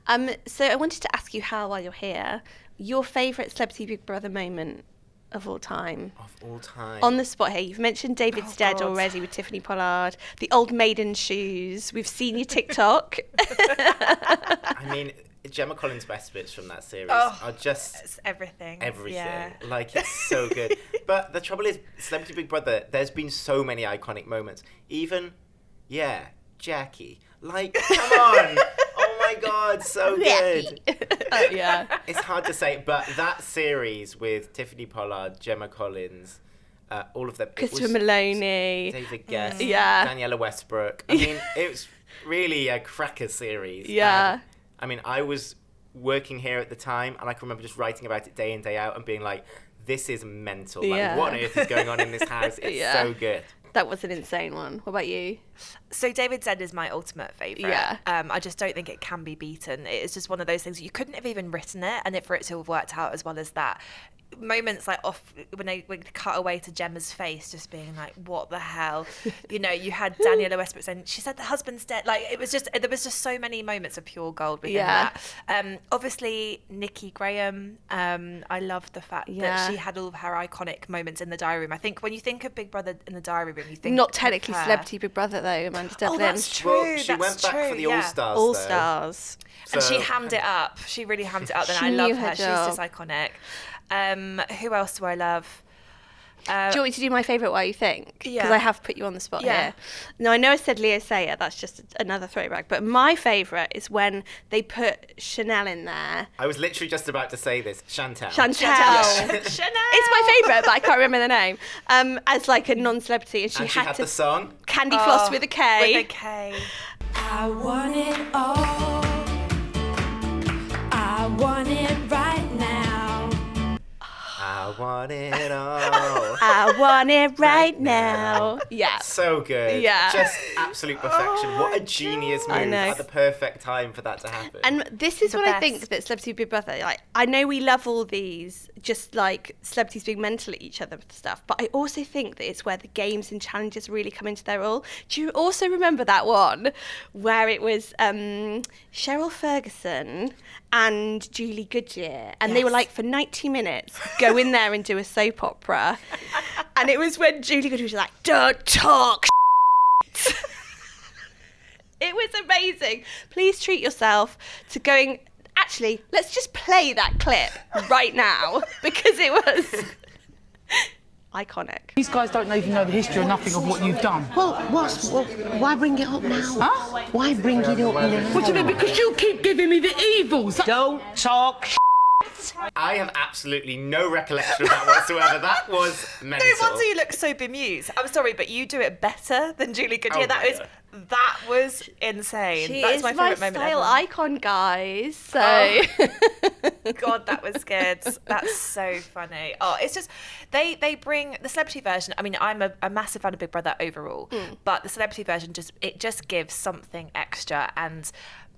So I wanted to ask you, Hal, while you're here, your favourite Celebrity Big Brother moment of all time? Of all time. On the spot here, you've mentioned David's dead already with Tiffany Pollard, the old maiden shoes. We've seen your TikTok. I mean, Gemma Collins' best bits from that series are just... It's everything. Yeah. Like, it's so good. But the trouble is, Celebrity Big Brother, there's been so many iconic moments. Even, Jackie. Like, come on. Oh my God, so good. Yeah. It's hard to say, but that series with Tiffany Pollard, Gemma Collins, all of them. Christopher Maloney. David Guest. Daniela Westbrook. I mean, it was really a cracker series. Yeah. I mean, I was working here at the time, and I can remember just writing about it day in, day out, and being like, this is mental. Like, what on earth is going on in this house? It's so good. That was an insane one. What about you? So David's Dead is my ultimate favourite. Yeah. I just don't think it can be beaten. It is just one of those things, you couldn't have even written it, and for it to have worked out as well as that. Moments like when they cut away to Gemma's face, just being like, what the hell? You know, you had Daniela Westbrook saying, she said the husband's dead. Like, there was just so many moments of pure gold within that. Obviously, Nikki Graham, I love the fact that she had all of her iconic moments in the diary room. I think when you think of Big Brother in the diary room, you think not technically Celebrity Big Brother though, Amanda Devlin. Oh, that's true. Well, she went back for the All-Stars. All-Stars. And she hammed it up. She really hammed it up. And I love her. She's just iconic. Who else do I love? Do you want me to do my favourite while you think? Yeah. Because I have put you on the spot here. Now, I know I said Leo Sayer, that's just another throwback, but my favourite is when they put Chanel in there. I was literally just about to say this. Chantal. Chanel. Chanel. It's my favourite, but I can't remember the name. As like a non-celebrity. And she had to the song. Candy Floss with a K. With a K. I want it all. I want it right now. I want it all. I want it right now. Yeah. So good. Yeah. Just absolute perfection. What a genius move at the perfect time for that to happen. And this is what I think that Celebrity Big Brother, like, I know we love all these, just like celebrities being mental at each other and stuff, but I also think that it's where the games and challenges really come into their role. Do you also remember that one where it was Cheryl Ferguson and Julie Goodyear, and they were like, for 90 minutes, go in there and do a soap opera. And it was when Julie Goodyear was like, don't talk shit. It was amazing. Please treat yourself to going, actually, let's just play that clip right now, because it was iconic. These guys don't even know the history or nothing of what you've done. Well, why bring it up now? Huh? Why bring it up now? What do you mean? Because you keep giving me the evils. Don't talk I have absolutely no recollection of that whatsoever. That was mental. No wonder you look so bemused. I'm sorry, but you do it better than Julie Goodyear. That was insane. She That's is my favourite moment style ever. icon, guys. So. God, that was good. That's so funny. Oh, it's just they bring the celebrity version. I mean, I'm a massive fan of Big Brother overall, but the celebrity version just gives something extra. And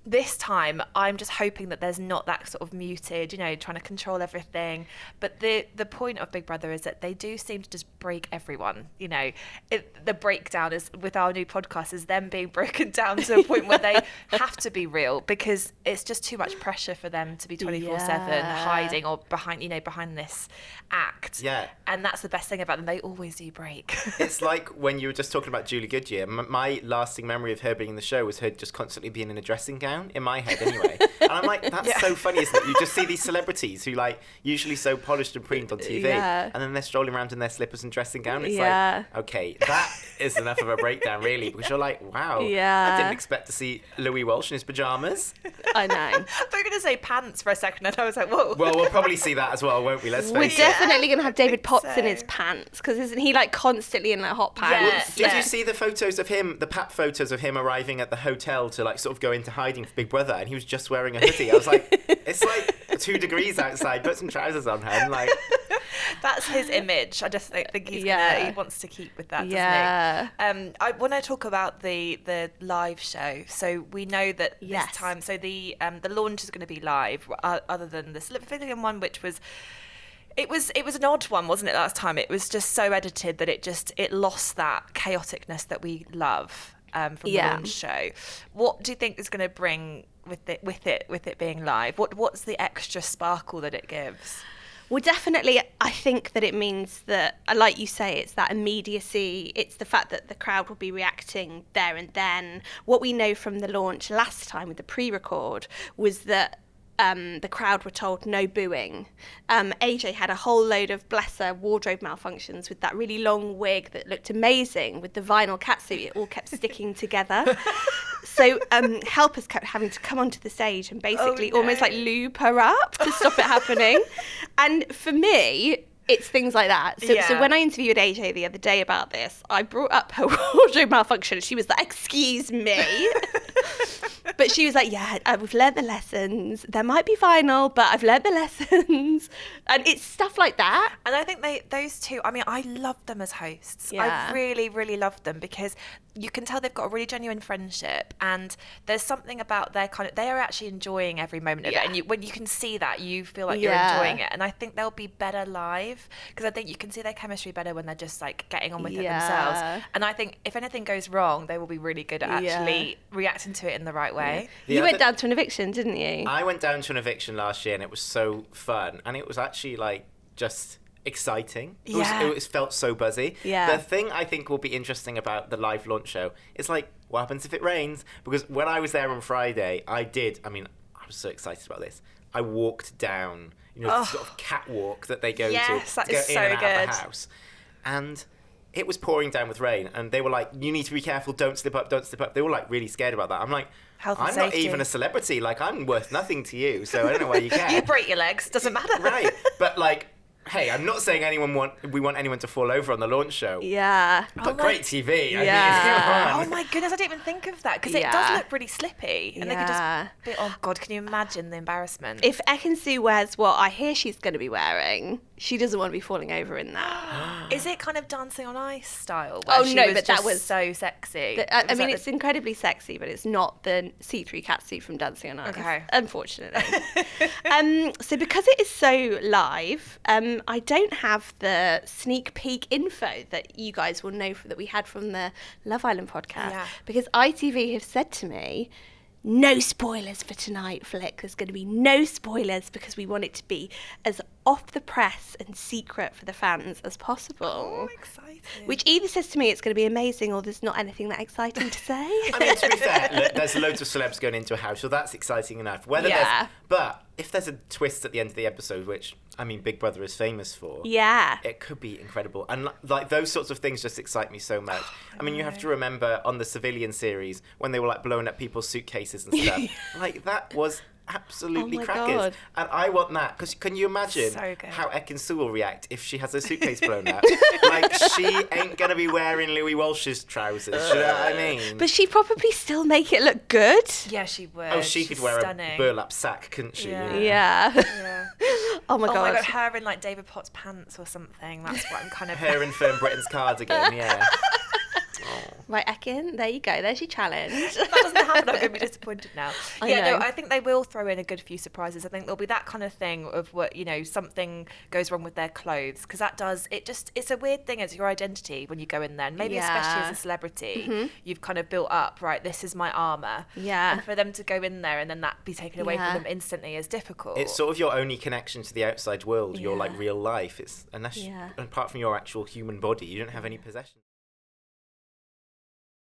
this time, I'm just hoping that there's not that sort of muted, trying to control everything. But the point of Big Brother is that they do seem to just break everyone. The breakdown is with our new podcast is them being broken down to a point where they have to be real, because it's just too much pressure for them to be 24/7 hiding or behind this act. Yeah. And that's the best thing about them. They always do break. It's like when you were just talking about Julie Goodyear. My lasting memory of her being in the show was her just constantly being in a dressing gown. In my head anyway. And I'm like, that's so funny, isn't it? You just see these celebrities who usually so polished and preened on TV, and then they're strolling around in their slippers and dressing gown. It's like, okay, that is enough of a breakdown, really, because you're like, wow, I didn't expect to see Louis Walsh in his pajamas. I know. I thought you were going to say pants for a second, and I was like, whoa. Well, we'll probably see that as well, won't we? Let's face We're it. definitely going to have David Potts in his pants, because isn't he constantly in hot pants? Did you see the photos of him, the Pat photos of him arriving at the hotel to sort of go into hiding for Big Brother, and he was just wearing a hoodie? I was like, it's 2 degrees outside, put some trousers on, hun. That's his image. I just think he wants to keep with that, doesn't he? When I talk about the live show, so we know that this time, so the launch is going to be live, other than the Slippin' one, which was. It was an odd one, wasn't it, last time? It was just so edited that it lost that chaoticness that we love from the launch show. What do you think is going to bring with it being live? What's the extra sparkle that it gives? Well, definitely, I think that it means that, like you say, it's that immediacy. It's the fact that the crowd will be reacting there and then. What we know from the launch last time with the pre-record was that the crowd were told no booing. AJ had a whole load of, bless her, wardrobe malfunctions with that really long wig that looked amazing with the vinyl catsuit. It all kept sticking together. So helpers kept having to come onto the stage and basically almost like lube her up to stop it happening. And for me, it's things like that. So when I interviewed AJ the other day about this, I brought up her wardrobe malfunction. She was like, excuse me. But she was like, yeah, we've learnt the lessons. There might be vinyl, but I've learnt the lessons. And it's stuff like that. And I think those two, I mean, I love them as hosts. Yeah. I really, really love them because you can tell they've got a really genuine friendship, and there's something about they are actually enjoying every moment of it. And when you can see that, you feel like you're enjoying it. And I think they'll be better live because I think you can see their chemistry better when they're just like getting on with it themselves. And I think if anything goes wrong, they will be really good at actually reacting to it in the right way. You went down to an eviction, didn't you? I went down to an eviction last year, and it was so fun, and it was actually like just exciting. It felt so buzzy. Yeah. The thing I think will be interesting about the live launch show is like, what happens if it rains? Because when I was there on Friday, I was so excited about this. I walked down, the sort of catwalk that they go to That go is in so and out good. of the house. And it was pouring down with rain, and they were like, you need to be careful, don't slip up. They were like really scared about that. I'm like, Health and I'm not safety. even a celebrity. Like, I'm worth nothing to you, so I don't know why you care. You break your legs, doesn't matter. Right, but like, hey, I'm not saying we want anyone to fall over on the launch show. Yeah. But great TV. Yeah. I mean, come on. Oh my goodness, I didn't even think of that because it does look really slippy, and they could just be, oh god, can you imagine the embarrassment? If Ekin-Su wears what I hear she's going to be wearing, she doesn't want to be falling over in that. Is it kind of Dancing on Ice style? Oh, She no, was but just that was so sexy. I mean, it's incredibly sexy, but it's not the see-through catsuit from Dancing on Ice, Okay. unfortunately. So because it is so live, I don't have the sneak peek info that you guys will know that we had from the Love Island podcast. Yeah. Because ITV have said to me, no spoilers for tonight, Flick. There's going to be no spoilers because we want it to be as off the press and secret for the fans as possible. Oh, I'm excited. Which either says to me it's going to be amazing or there's not anything that exciting to say. I mean, to be fair, look, there's loads of celebs going into a house, so that's exciting enough. But if there's a twist at the end of the episode, which, I mean, Big Brother is famous for, it could be incredible. And like those sorts of things just excite me so much. I mean, you have to remember on the Civilian series when they were like blowing up people's suitcases and stuff. Like that was absolutely crackers. God. And I want that because can you imagine So good. how Ekin-Su will react if she has her suitcase blown up? Like she ain't gonna be wearing Louis Walsh's trousers. You know what I mean? But she'd probably still make it look good. Yeah, she would. Oh, she could wear stunning. a burlap sack, couldn't she? Yeah. Yeah. Yeah. Oh my Oh god. my god, her in like David Potts pants or something. That's what I'm kind of. Her in Fern Britain's cardigan, yeah. Right, Ekin, there you go. There's your challenge. That doesn't happen, I'm going to be disappointed now. I No, know. I think they will throw in a good few surprises. I think there'll be that kind of thing of what, something goes wrong with their clothes. Because that does, it's a weird thing as your identity when you go in there. And maybe especially as a celebrity, you've kind of built up, right, this is my armour. Yeah. And for them to go in there and then that be taken away from them instantly is difficult. It's sort of your only connection to the outside world, your like real life. It's unless Yeah. apart from your actual human body, you don't have any possessions.